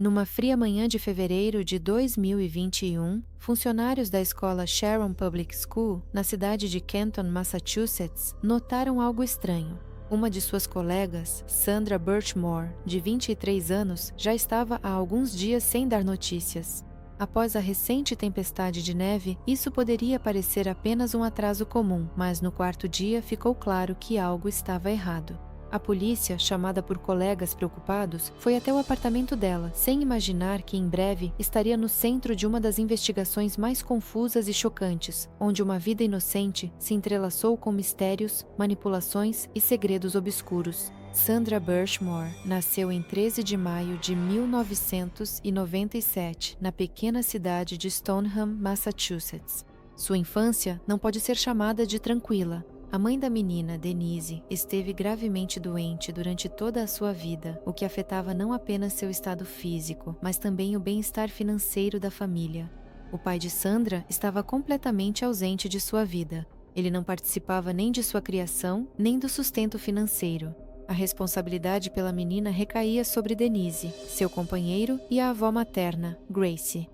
Numa fria manhã de fevereiro de 2021, funcionários da escola Sharon Public School, na cidade de Canton, Massachusetts, notaram algo estranho. Uma de suas colegas, Sandra Birchmore, de 23 anos, já estava há alguns dias sem dar notícias. Após a recente tempestade de neve, isso poderia parecer apenas um atraso comum, mas no quarto dia ficou claro que algo estava errado. A polícia, chamada por colegas preocupados, foi até o apartamento dela, sem imaginar que em breve estaria no centro de uma das investigações mais confusas e chocantes, onde uma vida inocente se entrelaçou com mistérios, manipulações e segredos obscuros. Sandra Birchmore nasceu em 13 de maio de 1997, na pequena cidade de Stoneham, Massachusetts. Sua infância não pode ser chamada de tranquila. A mãe da menina, Denise, esteve gravemente doente durante toda a sua vida, o que afetava não apenas seu estado físico, mas também o bem-estar financeiro da família. O pai de Sandra estava completamente ausente de sua vida. Ele não participava nem de sua criação, nem do sustento financeiro. A responsabilidade pela menina recaía sobre Denise, seu companheiro e a avó materna, Gracie.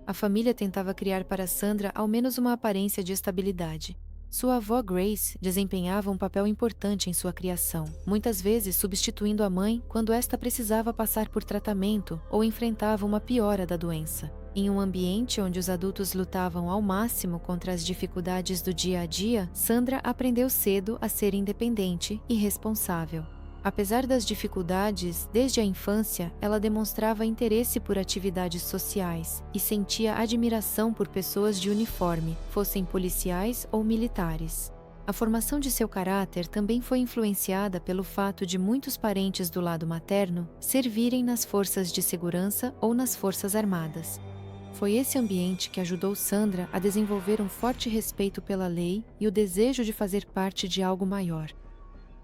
A família tentava criar para Sandra ao menos uma aparência de estabilidade. Sua avó Grace desempenhava um papel importante em sua criação, muitas vezes substituindo a mãe quando esta precisava passar por tratamento ou enfrentava uma piora da doença. Em um ambiente onde os adultos lutavam ao máximo contra as dificuldades do dia a dia, Sandra aprendeu cedo a ser independente e responsável. Apesar das dificuldades, desde a infância, ela demonstrava interesse por atividades sociais e sentia admiração por pessoas de uniforme, fossem policiais ou militares. A formação de seu caráter também foi influenciada pelo fato de muitos parentes do lado materno servirem nas forças de segurança ou nas forças armadas. Foi esse ambiente que ajudou Sandra a desenvolver um forte respeito pela lei e o desejo de fazer parte de algo maior.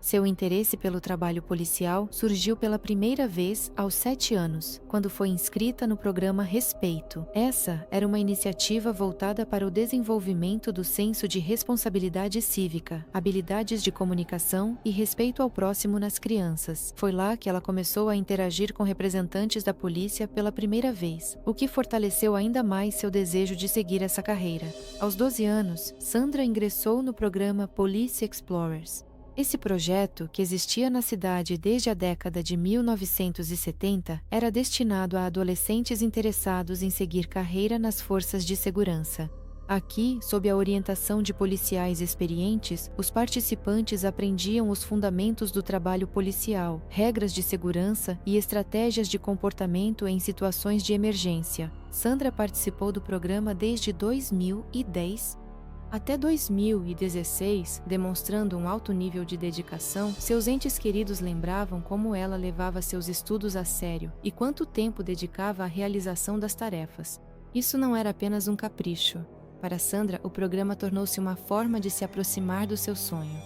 Seu interesse pelo trabalho policial surgiu pela primeira vez aos 7 anos, quando foi inscrita no programa Respeito. Essa era uma iniciativa voltada para o desenvolvimento do senso de responsabilidade cívica, habilidades de comunicação e respeito ao próximo nas crianças. Foi lá que ela começou a interagir com representantes da polícia pela primeira vez, o que fortaleceu ainda mais seu desejo de seguir essa carreira. Aos 12 anos, Sandra ingressou no programa Police Explorers. Esse projeto, que existia na cidade desde a década de 1970, era destinado a adolescentes interessados em seguir carreira nas forças de segurança. Aqui, sob a orientação de policiais experientes, os participantes aprendiam os fundamentos do trabalho policial, regras de segurança e estratégias de comportamento em situações de emergência. Sandra participou do programa desde 2010 até 2016, demonstrando um alto nível de dedicação. Seus entes queridos lembravam como ela levava seus estudos a sério e quanto tempo dedicava à realização das tarefas. Isso não era apenas um capricho. Para Sandra, o programa tornou-se uma forma de se aproximar do seu sonho.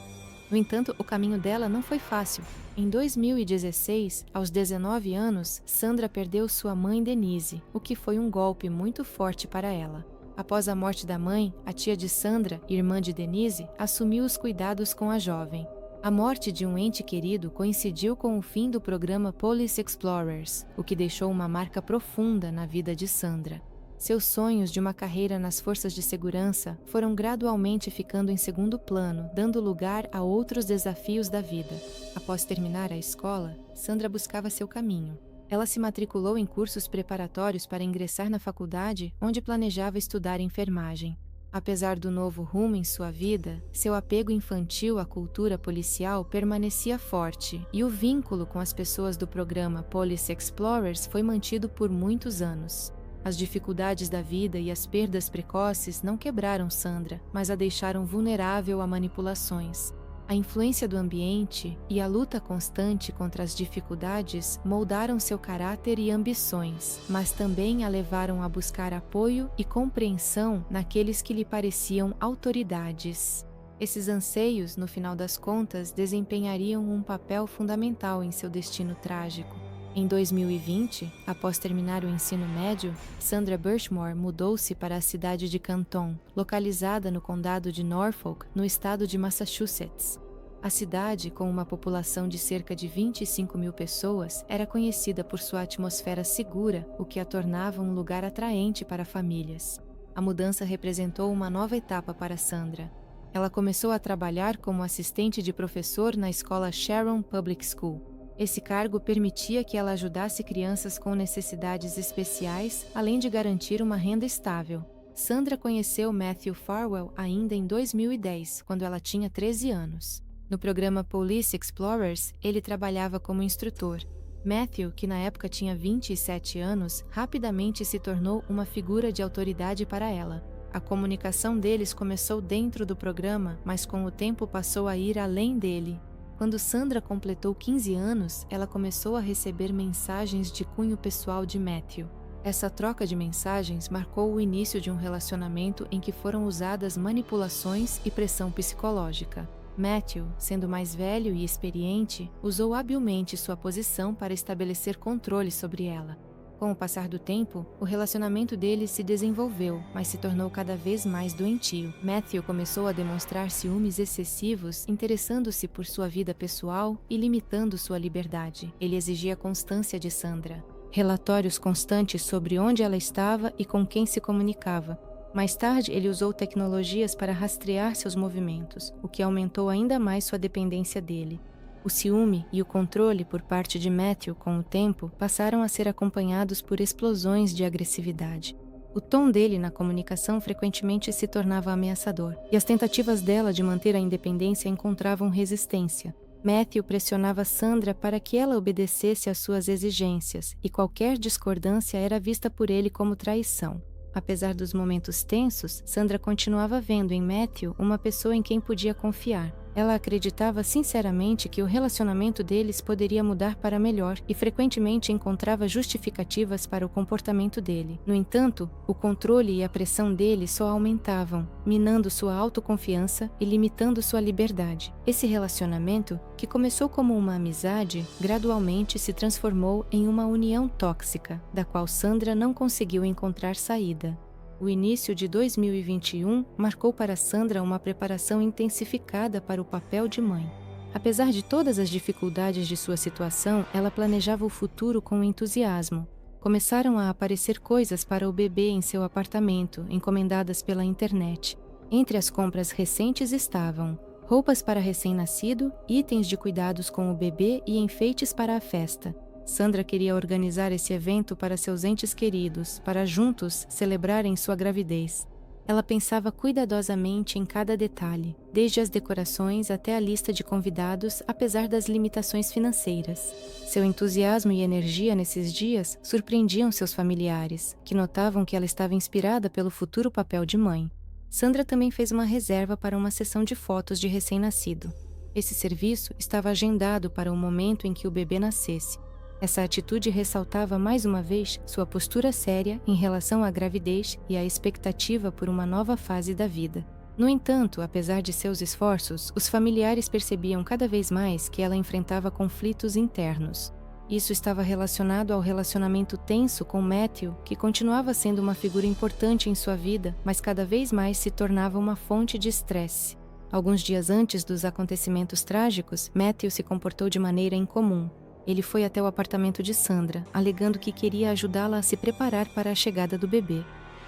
No entanto, o caminho dela não foi fácil. Em 2016, aos 19 anos, Sandra perdeu sua mãe Denise, o que foi um golpe muito forte para ela. Após a morte da mãe, a tia de Sandra, irmã de Denise, assumiu os cuidados com a jovem. A morte de um ente querido coincidiu com o fim do programa Police Explorers, o que deixou uma marca profunda na vida de Sandra. Seus sonhos de uma carreira nas forças de segurança foram gradualmente ficando em segundo plano, dando lugar a outros desafios da vida. Após terminar a escola, Sandra buscava seu caminho. Ela se matriculou em cursos preparatórios para ingressar na faculdade, onde planejava estudar enfermagem. Apesar do novo rumo em sua vida, seu apego infantil à cultura policial permanecia forte, e o vínculo com as pessoas do programa Police Explorers foi mantido por muitos anos. As dificuldades da vida e as perdas precoces não quebraram Sandra, mas a deixaram vulnerável a manipulações. A influência do ambiente e a luta constante contra as dificuldades moldaram seu caráter e ambições, mas também a levaram a buscar apoio e compreensão naqueles que lhe pareciam autoridades. Esses anseios, no final das contas, desempenhariam um papel fundamental em seu destino trágico. Em 2020, após terminar o ensino médio, Sandra Birchmore mudou-se para a cidade de Canton, localizada no condado de Norfolk, no estado de Massachusetts. A cidade, com uma população de cerca de 25 mil pessoas, era conhecida por sua atmosfera segura, o que a tornava um lugar atraente para famílias. A mudança representou uma nova etapa para Sandra. Ela começou a trabalhar como assistente de professor na escola Sharon Public School. Esse cargo permitia que ela ajudasse crianças com necessidades especiais, além de garantir uma renda estável. Sandra conheceu Matthew Farwell ainda em 2010, quando ela tinha 13 anos. No programa Police Explorers, ele trabalhava como instrutor. Matthew, que na época tinha 27 anos, rapidamente se tornou uma figura de autoridade para ela. A comunicação deles começou dentro do programa, mas com o tempo passou a ir além dele. Quando Sandra completou 15 anos, ela começou a receber mensagens de cunho pessoal de Matthew. Essa troca de mensagens marcou o início de um relacionamento em que foram usadas manipulações e pressão psicológica. Matthew, sendo mais velho e experiente, usou habilmente sua posição para estabelecer controle sobre ela. Com o passar do tempo, o relacionamento deles se desenvolveu, mas se tornou cada vez mais doentio. Matthew começou a demonstrar ciúmes excessivos, interessando-se por sua vida pessoal e limitando sua liberdade. Ele exigia constância de Sandra, relatórios constantes sobre onde ela estava e com quem se comunicava. Mais tarde, ele usou tecnologias para rastrear seus movimentos, o que aumentou ainda mais sua dependência dele. O ciúme e o controle por parte de Matthew, com o tempo, passaram a ser acompanhados por explosões de agressividade. O tom dele na comunicação frequentemente se tornava ameaçador, e as tentativas dela de manter a independência encontravam resistência. Matthew pressionava Sandra para que ela obedecesse às suas exigências, e qualquer discordância era vista por ele como traição. Apesar dos momentos tensos, Sandra continuava vendo em Matthew uma pessoa em quem podia confiar. Ela acreditava sinceramente que o relacionamento deles poderia mudar para melhor e frequentemente encontrava justificativas para o comportamento dele. No entanto, o controle e a pressão dele só aumentavam, minando sua autoconfiança e limitando sua liberdade. Esse relacionamento, que começou como uma amizade, gradualmente se transformou em uma união tóxica, da qual Sandra não conseguiu encontrar saída. O início de 2021 marcou para Sandra uma preparação intensificada para o papel de mãe. Apesar de todas as dificuldades de sua situação, ela planejava o futuro com entusiasmo. Começaram a aparecer coisas para o bebê em seu apartamento, encomendadas pela internet. Entre as compras recentes estavam roupas para recém-nascido, itens de cuidados com o bebê e enfeites para a festa. Sandra queria organizar esse evento para seus entes queridos, para juntos celebrarem sua gravidez. Ela pensava cuidadosamente em cada detalhe, desde as decorações até a lista de convidados, apesar das limitações financeiras. Seu entusiasmo e energia nesses dias surpreendiam seus familiares, que notavam que ela estava inspirada pelo futuro papel de mãe. Sandra também fez uma reserva para uma sessão de fotos de recém-nascido. Esse serviço estava agendado para o momento em que o bebê nascesse. Essa atitude ressaltava mais uma vez sua postura séria em relação à gravidez e à expectativa por uma nova fase da vida. No entanto, apesar de seus esforços, os familiares percebiam cada vez mais que ela enfrentava conflitos internos. Isso estava relacionado ao relacionamento tenso com Matthew, que continuava sendo uma figura importante em sua vida, mas cada vez mais se tornava uma fonte de estresse. Alguns dias antes dos acontecimentos trágicos, Matthew se comportou de maneira incomum. Ele foi até o apartamento de Sandra, alegando que queria ajudá-la a se preparar para a chegada do bebê.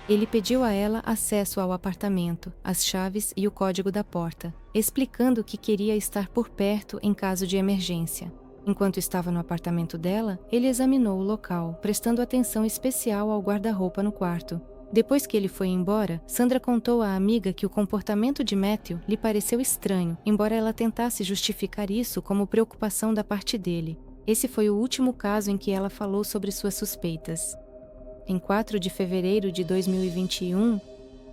Ele pediu a ela acesso ao apartamento, as chaves e o código da porta, explicando que queria estar por perto em caso de emergência. Enquanto estava no apartamento dela, ele examinou o local, prestando atenção especial ao guarda-roupa no quarto. Depois que ele foi embora, Sandra contou à amiga que o comportamento de Matthew lhe pareceu estranho, embora ela tentasse justificar isso como preocupação da parte dele. Esse foi o último caso em que ela falou sobre suas suspeitas. Em 4 de fevereiro de 2021,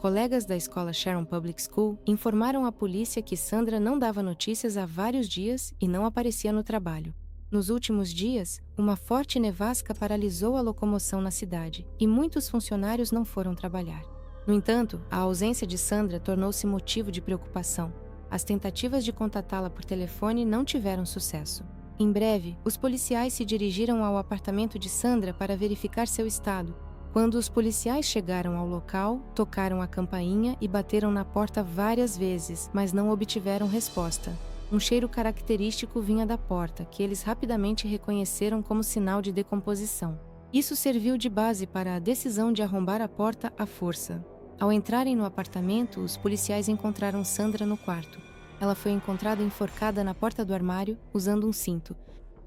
colegas da escola Sharon Public School informaram à polícia que Sandra não dava notícias há vários dias e não aparecia no trabalho. Nos últimos dias, uma forte nevasca paralisou a locomoção na cidade e muitos funcionários não foram trabalhar. No entanto, a ausência de Sandra tornou-se motivo de preocupação. As tentativas de contatá-la por telefone não tiveram sucesso. Em breve, os policiais se dirigiram ao apartamento de Sandra para verificar seu estado. Quando os policiais chegaram ao local, tocaram a campainha e bateram na porta várias vezes, mas não obtiveram resposta. Um cheiro característico vinha da porta, que eles rapidamente reconheceram como sinal de decomposição. Isso serviu de base para a decisão de arrombar a porta à força. Ao entrarem no apartamento, os policiais encontraram Sandra no quarto. Ela foi encontrada enforcada na porta do armário, usando um cinto.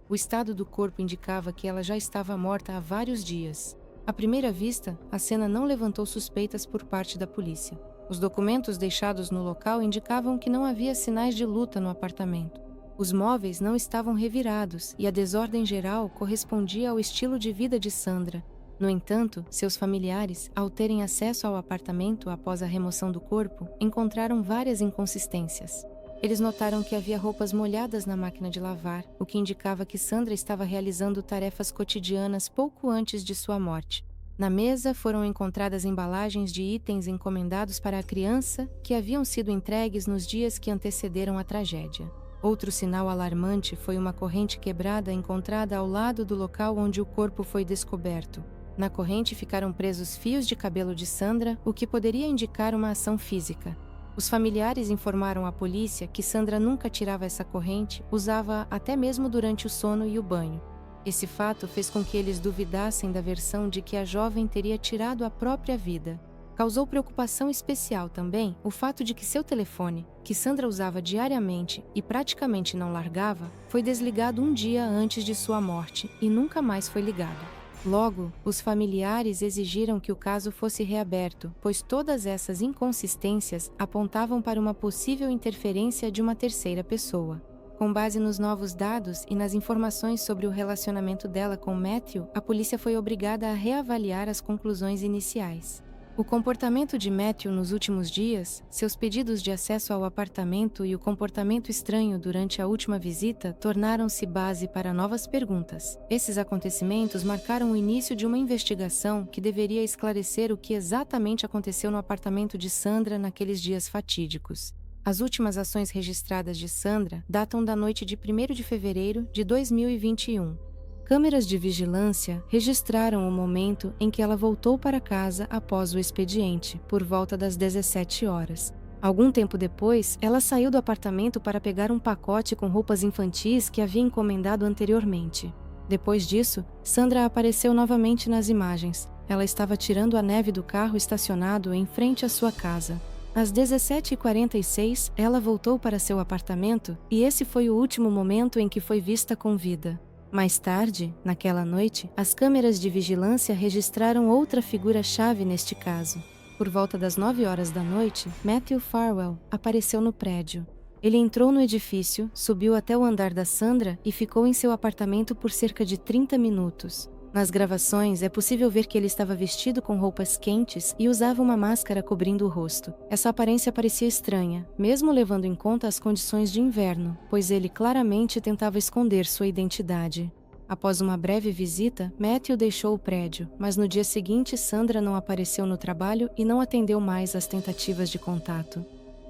O estado do corpo indicava que ela já estava morta há vários dias. À primeira vista, a cena não levantou suspeitas por parte da polícia. Os documentos deixados no local indicavam que não havia sinais de luta no apartamento. Os móveis não estavam revirados e a desordem geral correspondia ao estilo de vida de Sandra. No entanto, seus familiares, ao terem acesso ao apartamento após a remoção do corpo, encontraram várias inconsistências. Eles notaram que havia roupas molhadas na máquina de lavar, o que indicava que Sandra estava realizando tarefas cotidianas pouco antes de sua morte. Na mesa foram encontradas embalagens de itens encomendados para a criança que haviam sido entregues nos dias que antecederam a tragédia. Outro sinal alarmante foi uma corrente quebrada encontrada ao lado do local onde o corpo foi descoberto. Na corrente ficaram presos fios de cabelo de Sandra, o que poderia indicar uma ação física. Os familiares informaram à polícia que Sandra nunca tirava essa corrente, usava-a até mesmo durante o sono e o banho. Esse fato fez com que eles duvidassem da versão de que a jovem teria tirado a própria vida. Causou preocupação especial também o fato de que seu telefone, que Sandra usava diariamente e praticamente não largava, foi desligado um dia antes de sua morte e nunca mais foi ligado. Logo, os familiares exigiram que o caso fosse reaberto, pois todas essas inconsistências apontavam para uma possível interferência de uma terceira pessoa. Com base nos novos dados e nas informações sobre o relacionamento dela com Matthew, a polícia foi obrigada a reavaliar as conclusões iniciais. O comportamento de Matthew nos últimos dias, seus pedidos de acesso ao apartamento e o comportamento estranho durante a última visita tornaram-se base para novas perguntas. Esses acontecimentos marcaram o início de uma investigação que deveria esclarecer o que exatamente aconteceu no apartamento de Sandra naqueles dias fatídicos. As últimas ações registradas de Sandra datam da noite de 1º de fevereiro de 2021. Câmeras de vigilância registraram o momento em que ela voltou para casa após o expediente, por volta das 17 horas. Algum tempo depois, ela saiu do apartamento para pegar um pacote com roupas infantis que havia encomendado anteriormente. Depois disso, Sandra apareceu novamente nas imagens. Ela estava tirando a neve do carro estacionado em frente à sua casa. Às 17h46, ela voltou para seu apartamento e esse foi o último momento em que foi vista com vida. Mais tarde, naquela noite, as câmeras de vigilância registraram outra figura-chave neste caso. Por volta das 9 horas da noite, Matthew Farwell apareceu no prédio. Ele entrou no edifício, subiu até o andar da Sandra e ficou em seu apartamento por cerca de 30 minutos. Nas gravações, é possível ver que ele estava vestido com roupas quentes e usava uma máscara cobrindo o rosto. Essa aparência parecia estranha, mesmo levando em conta as condições de inverno, pois ele claramente tentava esconder sua identidade. Após uma breve visita, Matthew deixou o prédio, mas no dia seguinte Sandra não apareceu no trabalho e não atendeu mais às tentativas de contato.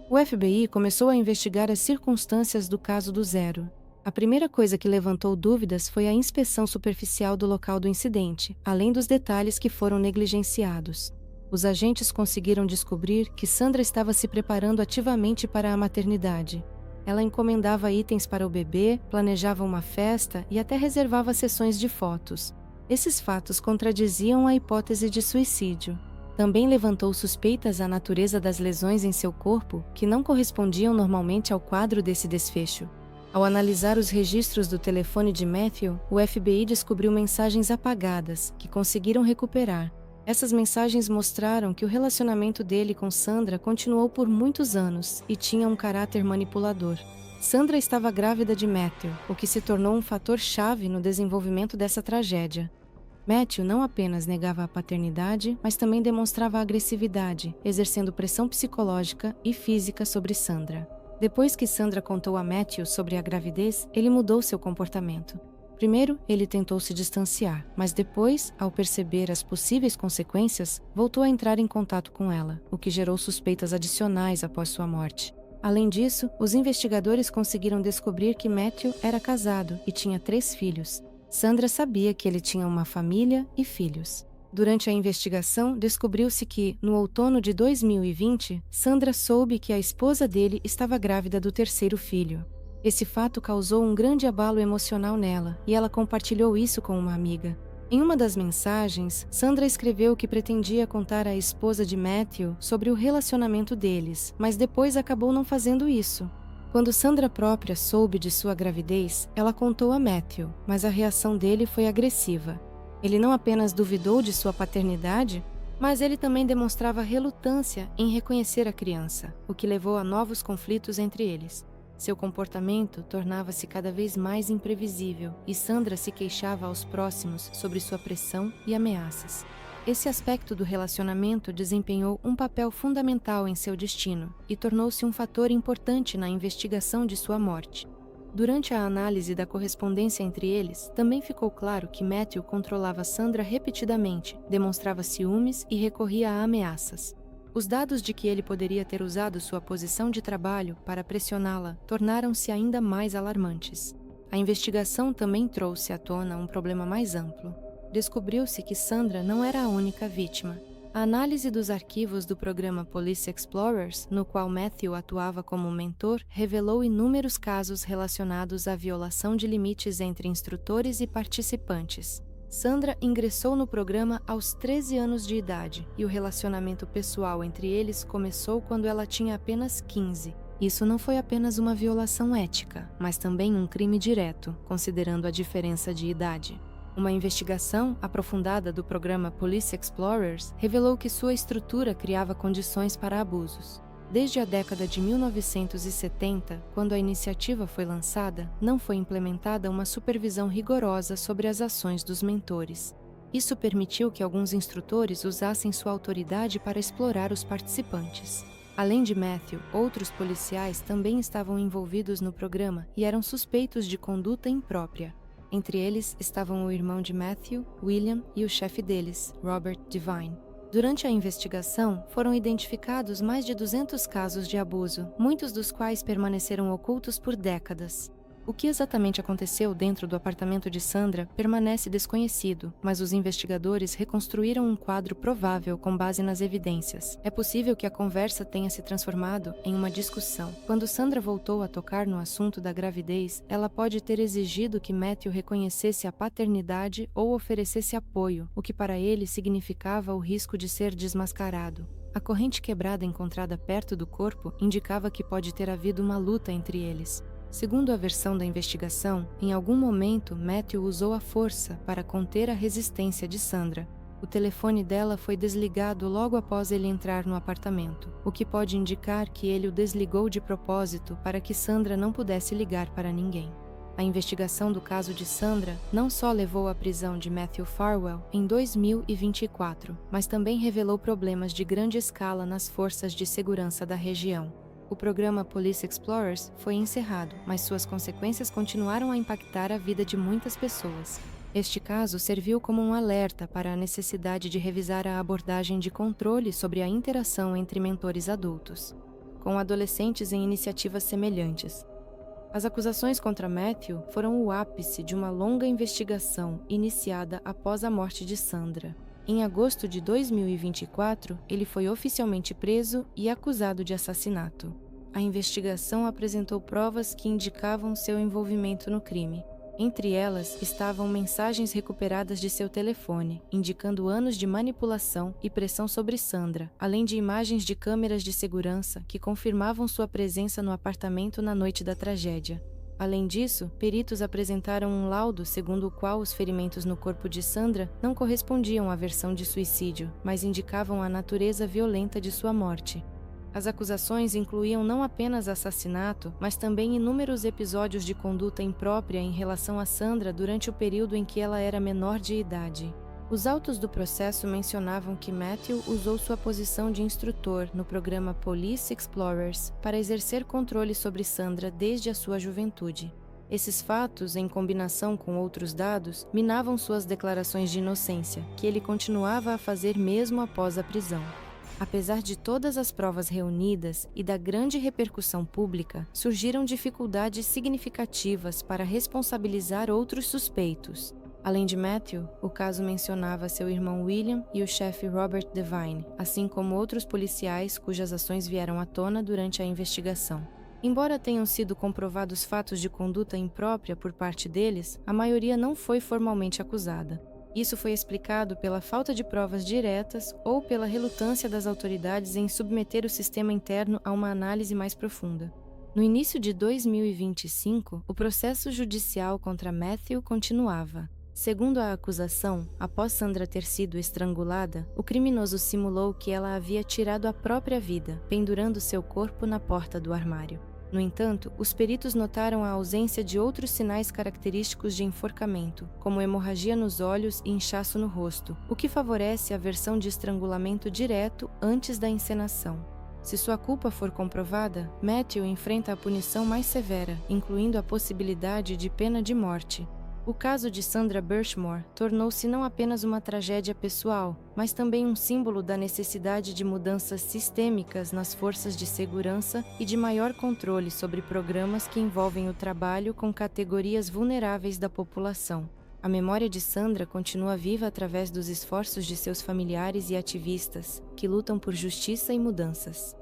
O FBI começou a investigar as circunstâncias do caso do Zero. A primeira coisa que levantou dúvidas foi a inspeção superficial do local do incidente, além dos detalhes que foram negligenciados. Os agentes conseguiram descobrir que Sandra estava se preparando ativamente para a maternidade. Ela encomendava itens para o bebê, planejava uma festa e até reservava sessões de fotos. Esses fatos contradiziam a hipótese de suicídio. Também levantou suspeitas à natureza das lesões em seu corpo, que não correspondiam normalmente ao quadro desse desfecho. Ao analisar os registros do telefone de Matthew, o FBI descobriu mensagens apagadas, que conseguiram recuperar. Essas mensagens mostraram que o relacionamento dele com Sandra continuou por muitos anos e tinha um caráter manipulador. Sandra estava grávida de Matthew, o que se tornou um fator-chave no desenvolvimento dessa tragédia. Matthew não apenas negava a paternidade, mas também demonstrava agressividade, exercendo pressão psicológica e física sobre Sandra. Depois que Sandra contou a Matthew sobre a gravidez, ele mudou seu comportamento. Primeiro, ele tentou se distanciar, mas depois, ao perceber as possíveis consequências, voltou a entrar em contato com ela, o que gerou suspeitas adicionais após sua morte. Além disso, os investigadores conseguiram descobrir que Matthew era casado e tinha 3 filhos. Sandra sabia que ele tinha uma família e filhos. Durante a investigação, descobriu-se que, no outono de 2020, Sandra soube que a esposa dele estava grávida do 3º filho. Esse fato causou um grande abalo emocional nela e ela compartilhou isso com uma amiga. Em uma das mensagens, Sandra escreveu que pretendia contar à esposa de Matthew sobre o relacionamento deles, mas depois acabou não fazendo isso. Quando Sandra própria soube de sua gravidez, ela contou a Matthew, mas a reação dele foi agressiva. Ele não apenas duvidou de sua paternidade, mas ele também demonstrava relutância em reconhecer a criança, o que levou a novos conflitos entre eles. Seu comportamento tornava-se cada vez mais imprevisível e Sandra se queixava aos próximos sobre sua pressão e ameaças. Esse aspecto do relacionamento desempenhou um papel fundamental em seu destino e tornou-se um fator importante na investigação de sua morte. Durante a análise da correspondência entre eles, também ficou claro que Matthew controlava Sandra repetidamente, demonstrava ciúmes e recorria a ameaças. Os dados de que ele poderia ter usado sua posição de trabalho para pressioná-la tornaram-se ainda mais alarmantes. A investigação também trouxe à tona um problema mais amplo. Descobriu-se que Sandra não era a única vítima. A análise dos arquivos do programa Police Explorers, no qual Matthew atuava como mentor, revelou inúmeros casos relacionados à violação de limites entre instrutores e participantes. Sandra ingressou no programa aos 13 anos de idade e o relacionamento pessoal entre eles começou quando ela tinha apenas 15. Isso não foi apenas uma violação ética, mas também um crime direto, considerando a diferença de idade. Uma investigação aprofundada do programa Police Explorers revelou que sua estrutura criava condições para abusos. Desde a década de 1970, quando a iniciativa foi lançada, não foi implementada uma supervisão rigorosa sobre as ações dos mentores. Isso permitiu que alguns instrutores usassem sua autoridade para explorar os participantes. Além de Matthew, outros policiais também estavam envolvidos no programa e eram suspeitos de conduta imprópria. Entre eles estavam o irmão de Matthew, William, e o chefe deles, Robert Devine. Durante a investigação, foram identificados mais de 200 casos de abuso, muitos dos quais permaneceram ocultos por décadas. O que exatamente aconteceu dentro do apartamento de Sandra permanece desconhecido, mas os investigadores reconstruíram um quadro provável com base nas evidências. É possível que a conversa tenha se transformado em uma discussão. Quando Sandra voltou a tocar no assunto da gravidez, ela pode ter exigido que Matthew reconhecesse a paternidade ou oferecesse apoio, o que para ele significava o risco de ser desmascarado. A corrente quebrada encontrada perto do corpo indicava que pode ter havido uma luta entre eles. Segundo a versão da investigação, em algum momento Matthew usou a força para conter a resistência de Sandra. O telefone dela foi desligado logo após ele entrar no apartamento, o que pode indicar que ele o desligou de propósito para que Sandra não pudesse ligar para ninguém. A investigação do caso de Sandra não só levou à prisão de Matthew Farwell em 2024, mas também revelou problemas de grande escala nas forças de segurança da região. O programa Police Explorers foi encerrado, mas suas consequências continuaram a impactar a vida de muitas pessoas. Este caso serviu como um alerta para a necessidade de revisar a abordagem de controle sobre a interação entre mentores adultos, com adolescentes em iniciativas semelhantes. As acusações contra Matthew foram o ápice de uma longa investigação iniciada após a morte de Sandra. Em agosto de 2024, ele foi oficialmente preso e acusado de assassinato. A investigação apresentou provas que indicavam seu envolvimento no crime. Entre elas estavam mensagens recuperadas de seu telefone, indicando anos de manipulação e pressão sobre Sandra, além de imagens de câmeras de segurança que confirmavam sua presença no apartamento na noite da tragédia. Além disso, peritos apresentaram um laudo segundo o qual os ferimentos no corpo de Sandra não correspondiam à versão de suicídio, mas indicavam a natureza violenta de sua morte. As acusações incluíam não apenas assassinato, mas também inúmeros episódios de conduta imprópria em relação a Sandra durante o período em que ela era menor de idade. Os autos do processo mencionavam que Matthew usou sua posição de instrutor no programa Police Explorers para exercer controle sobre Sandra desde a sua juventude. Esses fatos, em combinação com outros dados, minavam suas declarações de inocência, que ele continuava a fazer mesmo após a prisão. Apesar de todas as provas reunidas e da grande repercussão pública, surgiram dificuldades significativas para responsabilizar outros suspeitos. Além de Matthew, o caso mencionava seu irmão William e o chefe Robert Devine, assim como outros policiais cujas ações vieram à tona durante a investigação. Embora tenham sido comprovados fatos de conduta imprópria por parte deles, a maioria não foi formalmente acusada. Isso foi explicado pela falta de provas diretas ou pela relutância das autoridades em submeter o sistema interno a uma análise mais profunda. No início de 2025, o processo judicial contra Matthew continuava. Segundo a acusação, após Sandra ter sido estrangulada, o criminoso simulou que ela havia tirado a própria vida, pendurando seu corpo na porta do armário. No entanto, os peritos notaram a ausência de outros sinais característicos de enforcamento, como hemorragia nos olhos e inchaço no rosto, o que favorece a versão de estrangulamento direto antes da encenação. Se sua culpa for comprovada, Matthew enfrenta a punição mais severa, incluindo a possibilidade de pena de morte. O caso de Sandra Birchmore tornou-se não apenas uma tragédia pessoal, mas também um símbolo da necessidade de mudanças sistêmicas nas forças de segurança e de maior controle sobre programas que envolvem o trabalho com categorias vulneráveis da população. A memória de Sandra continua viva através dos esforços de seus familiares e ativistas, que lutam por justiça e mudanças.